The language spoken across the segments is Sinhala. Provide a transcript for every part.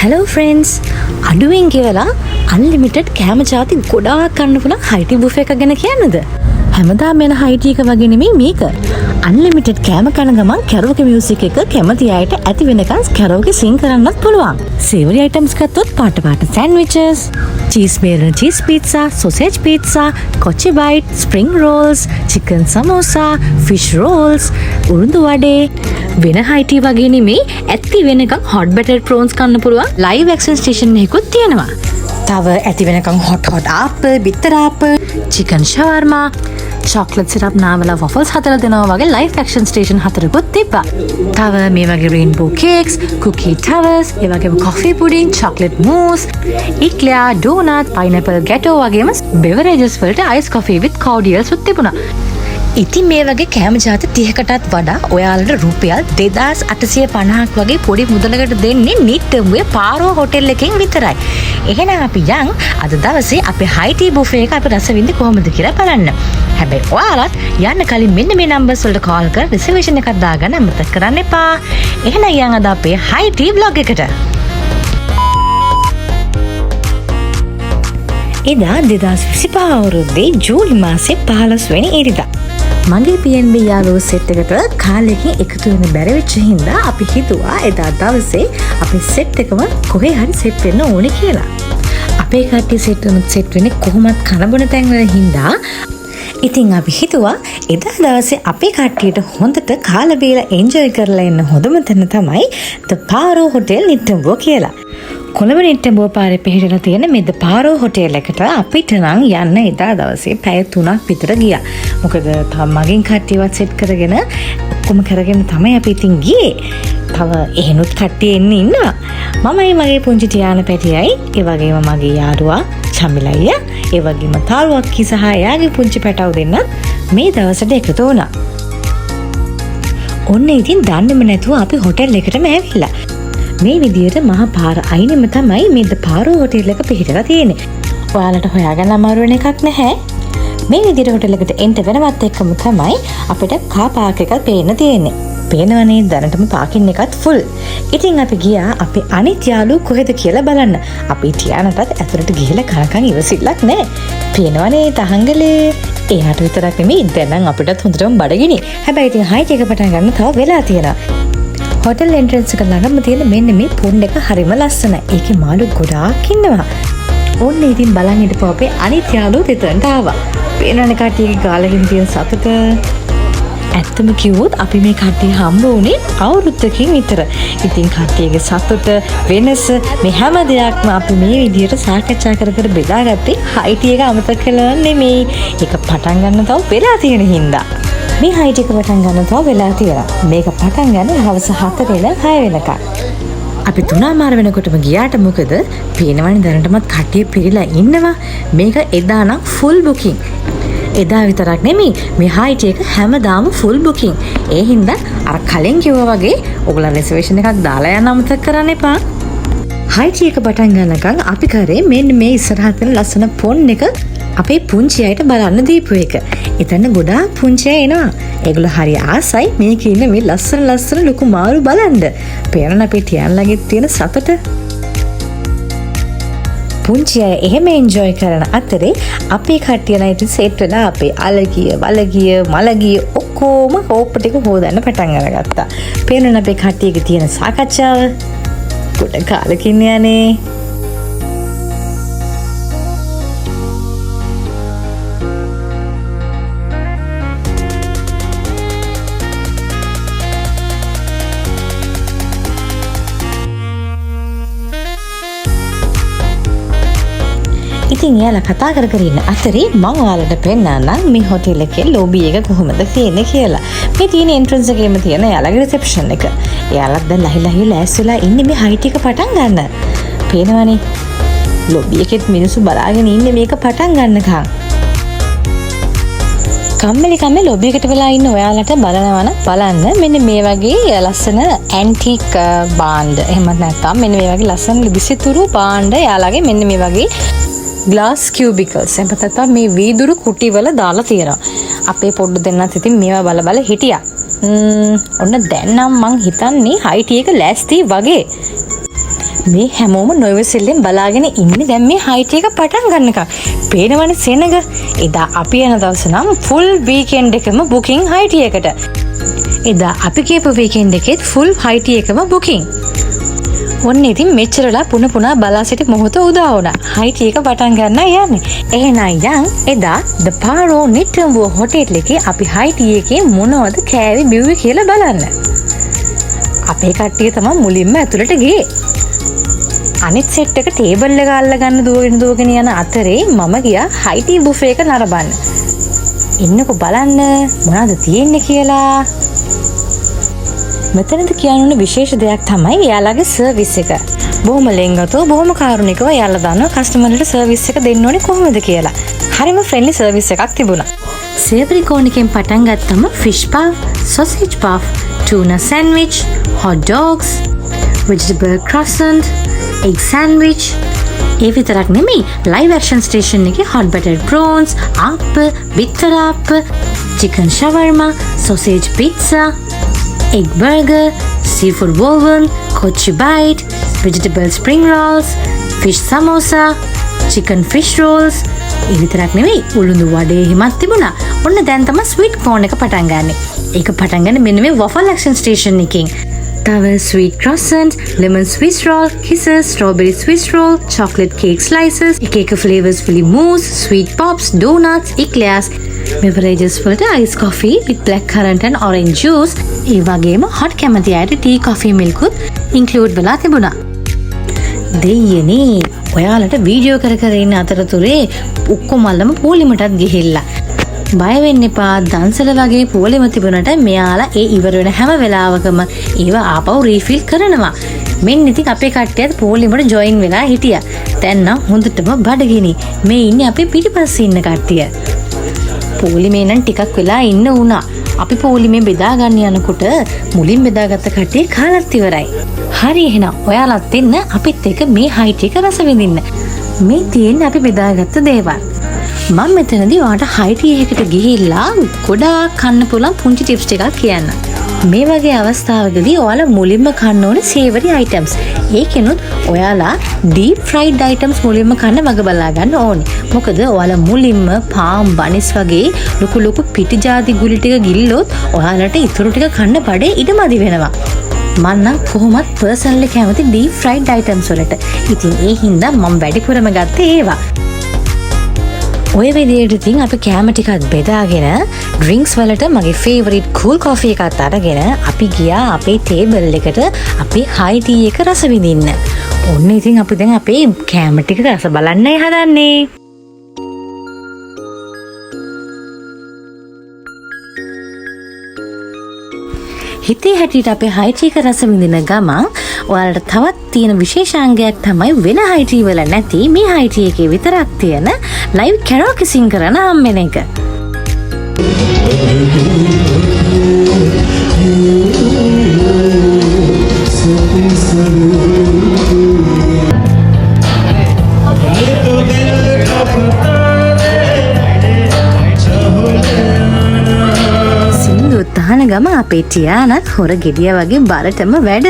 Hello friends! අඩුවෙන් කියලා unlimited කෑම ජාති ගොඩාක් කන්න පුළුවන් හයිටි බුෆේ එකක් ගැන කියන්නද? හැමදාම එන හයිටි එක වගේ නෙමෙයි මේක. unlimited කෑම කන ගමන් කැරෝකේ මියුසික් එක කැමති අයට ඇති වෙනකන් කැරෝකේ සිං කරන්නත් පුළුවන්. savory items ගත්තොත් පාට sandwiches, cheese mayo cheese pizza, sausage pizza, kochi bite, spring rolls, chicken samosa, fish rolls, උරුඳු vadai වෙන හයිටි වගේ නෙමෙයි ඇති වෙනකන් hot battered prawns කන්න පුළුවන් live action station එකකුත් තියෙනවා. තව ඇති වෙනකන් hot apple, bitter apple, chicken shawarma, chocolate syrup නාවලා waffles හදලා දෙනවා වගේ live action station 4කුත් තිබ්බා. තව මේ වගේ rainbow cakes, cookie towers, ඒ වගේම coffee pudding, chocolate mousse, eclair, donut, pineapple gateau වගේම beverages වලට ice coffee with cordials උත් තිබුණා. ඉතින් මේ වගේ කෑම ජාති 30කටත් වඩා ඔයාලට රුපියල් 2850ක් වගේ පොඩි මුදලකට දෙන්නේ නිට්ටඹුවේ පාරෝ හොටෙල් එකෙන් විතරයි. එහෙනම් අපි යන් අද දවසේ අපේ හයිටි බුෆේ එක අපි රස විඳි කොහොමද කියලා බලන්න. හැබැයි ඔයාලත් යන්න කලින් මෙන්න මේ නම්බර්ස් වලට කෝල් කර රිසර්වේෂන් එකක් දාගන්න අමතක කරන්න එපා. එහෙනම් යන් අද අපේ හයිටි vlog එකට. එදා 2025 අවුරුද්දේ ජූලි මාසේ 15 වෙනි ඉරිදා. මගේ PNB යාළුවෝ සෙට් එකට කාලෙකින් එකතු වෙන්න බැරි වෙච්ච හින්දා අපි හිතුවා එදා දවසේ අපේ සෙට් එකම කොහේ හරි සෙට් වෙන්න ඕනේ කියලා. අපේ කට්ටිය සෙට් වෙන්නේ කොහොමත් කනබොන තැන් වල හින්දා ඉතින් අපි හිතුවා එදා දවසේ අපේ කට්ටියට හොඳට කාලා බීලා එන්ජොයි කරලා ඉන්න හොඳම තැන තමයි The Paro Hotel නිට්ටඹුව කියලා. කොළඹ නිට්ටඹුව පාරේ පිහිටලා තියෙන මේ The Paro Hotel එකට අපිට නම් යන්න එදා දවසේ පැය 3ක් විතර ගියා. මොකද මගෙන් කට්ටියවත් සෙට් කරගෙන ඔක්කොම කරගෙන තමයි අපි ඉතින් ගියේ. තව එහෙනුත් කට්ටිය එන්නේ ඉන්නවා. මමයි මගේ පුංචි ටියාන පැටියයි, ඒ වගේම මගේ යාළුවා චමිලయ్య, ඒ වගේම තාරුවක්කි සහ එයාගේ පුංචි පැටව දෙන්නත් මේ දවසට එකතු වුණා. ඔන්න ඉතින් දන්නේම නැතුව අපි හොටෙල් එකටම ඇවිල්ලා. මේ විදියට මහා පාර අයිනෙම තමයි මේ The Paro Hotel එක පිහිටලා තියෙන්නේ. ඔයාලට හොයාගන්න අමාරු වෙන එකක් නැහැ. මේ විදියට හොටෙල් එකට එන්ටර් වෙනවත් එක්කම තමයි අපිට කාර් පාක් එකක් පේන්න තියෙන්නේ. පේනවනේ දැනටම පාකින් එකත් ෆුල්. ඉතින් අපි ගියා අපේ අනිත් යාළුවෝ කොහෙද කියලා බලන්න. අපි ටියානටත් ඇතුළට ගිහලා කනකන් ඉවසිල්ලක් නැහැ. පේනවනේ තහංගලේ. එයාට විතරක් නෙමෙයි දැන් අපිටත් හොඳටම බඩගිනි. හැබැයි ඉතින් හයිට් එක පටන් ගන්න තව වෙලා තියෙනවා. හොටෙල් එන්ට්‍රන්ස් එක ළඟම තියෙන මෙන්න මේ පොන්ඩ් එක හරිම ලස්සනයි. ඒකේ මාළු ගොඩාක් ඉන්නවා. ඕන්න ඉතින් බලන් හිටපුවා අපේ අනිත් යාළුවෝ දෙතනට ආවා. පේනවනේ කට්ටියගේ ගාලකින් තියෙන සතුට. ඇත්තම කිව්වොත් අපි මේ කට්ටිය හම්බ වුණේ අවුරුද්දකින් විතර. ඉතින් කට්ටියගේ සතුට වෙනස මේ හැම දෙයක්ම අපි මේ විදියට සාකච්ඡා කර කර බෙදාගත්තේ හයිටි එක අමතක කළා නෙමෙයි. ඒක පටන් ගන්න තව වෙලා තියෙන හින්දා. මේ හයිටි එක පටන් ගන්න තව වෙලා තියෙනවා. මේක පටන් ගන්න හවස 4 ඉඳන් 6 වෙනකම්. අපි 3:00 වෙනකොටම ගියාට මොකද පේනවනේ දැනටමත් කට්ටිය පිරීලා ඉන්නවා. මේක එදා නම් ෆුල් බුකින්. එදා විතරක් නෙමෙයි මේ හයිටි එක හැමදාම ෆුල් බුකින්. ඒ හින්දා අර කලින් කිව්වා වගේ ඔයගොල්ලෝ රිසර්වේෂන් එකක් දාලා යන්න අමතක කරන්න එපා. හයිටි එක පටන් ගන්නකම් අපි කරේ මෙන්න මේ ඉස්සරහ තියෙන ලස්සන පොන් එක අපේ පුංචි අයට බලන්න දීපු එක. එතන ගොඩාක් පුංචි අය එනවා. ඒගොල්ලෝ හරි ආසයි මේකේ ඉන්න මේ ලස්සන ලොකු මාළු බලන්න. පේනන අපේ ටියන්ලගේ තියෙන සතුට. පුංචි අය එහෙම එන්ජොයි කරන අතරේ අපේ කට්ටියලා ඉතින් සෙට් වෙලා අපේ අලගිය, වලගිය, මලගිය ඔක්කොම කෝප්ප ටික හොදන්න පටන් අරගත්තා. පේනන අපේ කට්ටියගේ තියෙන සාකච්ඡාව. කොට කාලකින් යන්නේ. ඉතින් එයාලා කතා කර කර ඉන්න අතරේ මම ඔයාලට පෙන්නන්නම් මේ හොටෙල් එකේ ලොබි එක කොහොමද තියෙන්නේ කියලා. මේ තියෙන එන්ට්‍රන්ස් එකේම තියෙන එයාලගේ රිසෙප්ෂන් එක. එයාලත් දැන් ලහි ලෑස්තිලා ඉන්නේ මේ හයිට් එක පටන් ගන්න. පේනවනේ. ලොබි එකෙත් මිනිස්සු බලාගෙන ඉන්නේ මේක පටන් ගන්නකම්. කම්මැලි ලොබි එකට වෙලා ඉන්න ඔයාලට බලනවනම් බලන්න මෙන්න මේ වගේ ලස්සන ඇන්ටික් බාණ්ඩ. එහෙමත් නැත්නම් මෙන්න මේ වගේ ලස්සන විසිතුරු බාණ්ඩ එයාලගේ මෙන්න මේ වගේ glass cubicles එපතත් මේ වීදුරු කුටි වල දාලා තියෙනවා. අපේ පොඩ්ඩ දෙන්නත් ඉතින් මේවා බල හිටියා. ඔන්න දැන් නම් මං හිතන්නේ හයිටි එක ලෑස්ති වගේ. මේ හැමෝම නොයවසිල්ලෙන් බලාගෙන ඉන්නේ දැන් මේ හයි ටී එක පටන් ගන්නකම්. පේනවනේ සෙනඟ. එදා අපි යන දවස නම් ෆුල් වීකෙන්ඩ් එකම බුකින් හයි ටී එකට. එදා අපි කියපු වීකෙන්ඩ් එකෙත් ෆුල් හයි ටී එකම බුකින්. ඔන්න ඉතින් මෙච්චරලා පුන පුනා බලා සිටි මොහොත උදා වුණා. හයි ටී එක පටන් ගන්න යන්නේ. එහෙනම් යන් එදා ද පාරෝ නිට්ටඹුව හොටෙල් එකේ අපි හයි ටී එකේ මොනවද කෑවේ බිව්වේ කියලා බලන්න. අපේ කට්ටිය තමයි මුලින්ම ඇතුළට ගියේ. අනිත් සෙට් එක ටේබල් එක අල්ලගන්න දුවගෙන යන අතරේ මම ගියා හයි ටී බුෆේ එක නරඹන්න. ඉන්නකෝ බලන්න මොනවද තියෙන්නේ කියලා. මෙතනද කියන්න විශේෂ දෙයක් තමයි එයාලගේ සර්විස් එක. බොහොම ලෙන්ගතෝ බොහොම කාරුණිකව එයාලා දන්නවා කස්ටමර්ලට සර්විස් එක දෙන්න ඕනේ කොහොමද කියලා. හරිම ෆ්‍රෙන්ඩ්ලි සර්විස් එකක් තිබුණා. සේවරි කෝන් එකෙන් පටන් ගත්තම fish puff, sausage puff, tuna sandwich, hot dogs, vegetable croissant, egg sandwich. ඒ විතරක් නෙමෙයි live action station එකේ hot buttered prawns, ආප්ප, බිත්තර ආප්ප, chicken shawarma, sausage pizza, egg burger, seafood woven, kochi bite, vegetable spring rolls, fish samosa, chicken fish rolls. ඒ විතරක් නෙමෙයි උළුඳු වඩේ හිමත් තිබුණා. ඔන්න දැන් තමයි ස්වීට් කෝන් එක පටන් ගන්නෙ. ඒක පටන් ගන්න මෙන්න මේ waffle action station එකකින්. තව sweet croissant, lemon Swiss roll, kisses, strawberry Swiss roll, chocolate cake slices, එක flavors fully mousse, sweet pops, donuts, eclairs, beverages වලට ice coffee with black currant and orange juice. ඒ වගේම hot කැමති අයට tea coffee milk උත් include වෙලා තිබුණා. දෙයියනේ ඔයාලට වීඩියෝ කර ඉන්න අතරතුරේ ඔක්කොමල්ලම පොලිමටත් ගිහිල්ලා. බය වෙන්න එපා. දන්සල වගේ පොලිම තිබුණට මෙයාලා ඒ ඉවර වෙන හැම වෙලාවකම ඒවා ආපහු රීෆිල් කරනවා. මෙන්න ඉතින් අපේ කට්ටියත් පොලිමට ජොයින් වෙලා හිටියා. දැන් නම් හොඳටම බඩගිනි. මේ ඉන්නේ අපේ පිටිපස්සේ ඉන්න කට්ටිය. පොලිමේ නම් ටිකක් වෙලා ඉන්න වුණා. අපි පොලිමේ බෙදා ගන්න යනකොට මුලින් බෙදාගත්ත කට්ටිය කාලත් ඉවරයි. හරි එහෙනම් ඔයාලත් එන්න අපිත් එක්ක මේ හයි ටී එක රස විඳින්න. මේ තියෙන්නේ අපි බෙදාගත්ත දේවල්. මම මෙතනදී ඔයාලට හයි ටී එකකට ගිහිල්ලා ගොඩාක් කන්න පුළුවන් පුංචි ටිප්ස් ටිකක් කියන්න. මේ වගේ අවස්ථාවකදී ඔයාලා මුලින්ම කන්න ඕනේ සේවරි අයිටම්ස්. ඒකෙනුත් ඔයාලා ඩීප් ෆ්‍රයිඩ් අයිටම්ස් මුලින්ම කන්න වග බලා ගන්න ඕනේ. මොකද ඔයාලා මුලින්ම පාම් බනිස් වගේ ලොකු පිටි ಜಾති ගුලි ටික ගිල්ලොත් ඔයාලට ඉතුරු ටික කන්න බඩේ ඉඩමදි වෙනවා. මම නම් කොහොමත් පර්සනලි කැමති ඩීප් ෆ්‍රයිඩ් අයිටම්ස් වලට. ඉතින් ඒ හින්දා මම වැඩිපුරම ගත්තේ ඒවා. ඔය විදිහට ඉතින් අපි කැම ටිකක් බෙදාගෙන ඩ්‍රින්ක්ස් වලට මගේ ෆේවරිට් කූල් කොෆි එකක් අරගෙන අපි ගියා අපේ ටේබල් එකට අපේ හයි ටී එක රස විඳින්න. ඔන්න ඉතින් අපි දැන් අපේ කැම ටික රස බලන්නයි හදන්නේ. හිතේ හැටියට අපේ හයි ටී එක රස විඳින ගමන් ඔයාලට තවත් තියෙන විශේෂාංගයක් තමයි වෙන හයි ටී වල නැති මේ හයි ටී එකේ විතරක් තියෙන ලයිව් කැරෝකේ සිං කරන හම්බෙන එක. තහන ගම අපේ ටියානත් හොර ගෙඩිය වගේ බරටම වැඩ.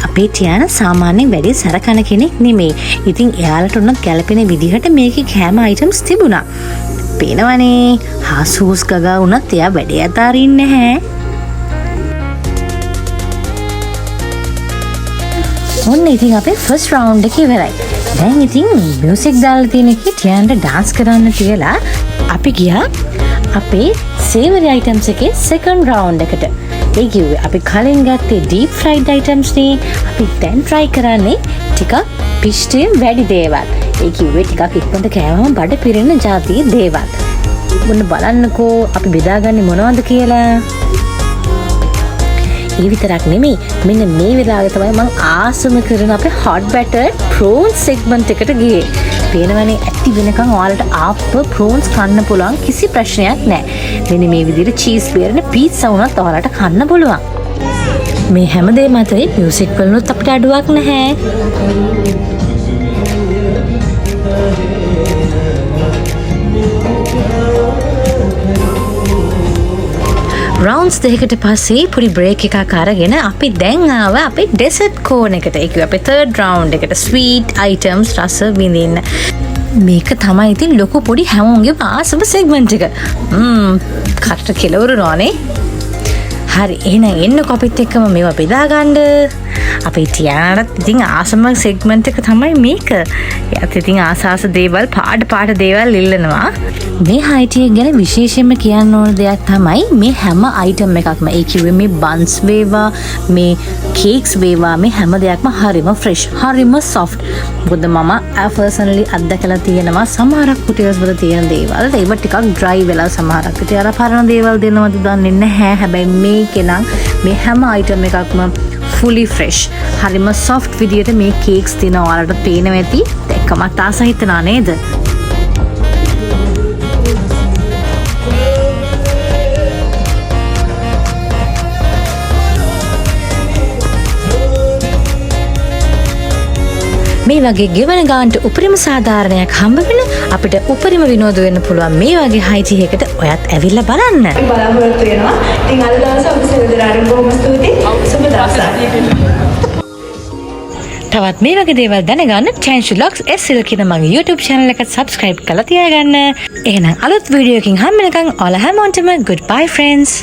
අපේ ටියාන සාමාන්‍යයෙන් වැඩි සැරකන කෙනෙක් නෙමෙයි. ඉතින් එයාලට උනත් ගැලපෙන විදිහට මේකේ කෑම අයිටම්ස් තිබුණා. පේනවනේ හාස්හූස් ගගා උනත් එයා වැඩේ අතාරින්නේ නැහැ. ඔන්න ඉතින් අපේ ෆස්ට් රවුන්ඩ් එක ඉවරයි. දැන් ඉතින් මියුසික් දාලා තියෙන එකේ ටියාන්ට ඩාන්ස් කරන්න කියලා අපි ගියා අපේ සේවරි අයිටම්ස් එකේ සෙකන්ඩ් රවුන්ඩ් එකට. ඒ කිව්වේ අපි කලින් ගත්තේ ඩීප් ෆ්‍රයිඩ් අයිටම්ස් නේ. අපි දැන් try කරන්නේ ටිකක් පිෂ්ටයෙන් වැඩි දේවල්. ඒ කිව්වේ ටිකක් ඉක්මනට කෑවම බඩ පිරෙන જાතියේ දේවල්. මොන්න බලන්නකෝ අපි බෙදාගන්නේ මොනවද කියලා. ඒ විතරක් නෙමෙයි මෙන්න මේ වෙලාවේ තමයි මම ආසම කරන අපේ hot battered prawns segment එකට ගියේ. පේනවනේ ඇටි වෙනකන් ඔයාලට ආප්ප prawns කන්න පුළුවන් කිසි ප්‍රශ්නයක් නැහැ. මෙන්න මේ විදිහට චීස් බේරන පීට්සා උනත් ඔයාලට කන්න පුළුවන්. මේ හැමදේම අතරේ මියුසික් වලුත් අපිට අඩුවක් නැහැ. රවුන්ස් දෙකකට පස්සේ පොඩි බ්‍රේක් එකක් අරගෙන අපි දැන් ආව අපේ ඩෙසර්ට් කෝන් එකට. ඒක අපේ තර්ඩ් රවුන්ඩ් එකට ස්වීට් අයිටම්ස් රස විඳින්න. මේක තමයි ඉතින් ලොකු පොඩි හැමෝගෙම ආසම සෙග්මන්ට් එක. කටට කෙලවරු නෝනේ. හරි එහෙනම් එන්න කොපිත් එක්කම මේවා බෙදා ගන්න. අපේ ටියානට ඉතින් ආසම සෙග්මන්ට් එක තමයි මේක. එයාත් ඉතින් ආසාස දේවල් පාට දේවල් ඉල්ලනවා. මේ හයිටි එක ගැන විශේෂයෙන්ම කියන්න ඕන දෙයක් තමයි මේ හැම අයිටම් එකක්ම. ඒ කිව්වේ මේ බන්ස් වේවා, මේ කේක්ස් වේවා, මේ හැම දෙයක්ම හරිම ෆ්‍රෙෂ්, හරිම සොෆ්ට්. මොකද මම පර්සනලි අත්දැකලා තියෙනවා සමහරක් හොටෙල්ස් වල තියෙන දේවල් ඒව ටිකක් ඩ්‍රයි වෙලා සමහරක් ඉතින් අර පරණ දේවල් දෙනවද දන්නේ නැහැ. හැබැයි මේකේ නම් මේ හැම අයිටම් එකක්ම fully fresh. හරිම soft විදියට මේ කේක්ස් තියෙනවා. ඔයාලට පේනවා ඇති. දැක්කමත් ආස හිතනවා නේද? මේ වගේ ගෙවන ගානට උපරිම සාධාරණයක් හම්බ වෙන අපිට උපරිම විනෝද වෙන්න පුළුවන් මේ වගේ හයිටි එකකට ඔයත් ඇවිල්ලා බලන්න. බලාපොරොත්තු වෙනවා. ඉතින් අද දවසේ ඔෆිස් එක දරාගෙන බොහොම ස්තුතියි. සුබ දවසක්. තවත් මේ වගේ දේවල් දැනගන්න Change Vlogs SL කියන මගේ YouTube channel එකට subscribe කරලා තියාගන්න. එහෙනම් අලුත් වීඩියෝ එකකින් හම්බ වෙනකන් ඔයාලා හැමෝටම goodbye friends.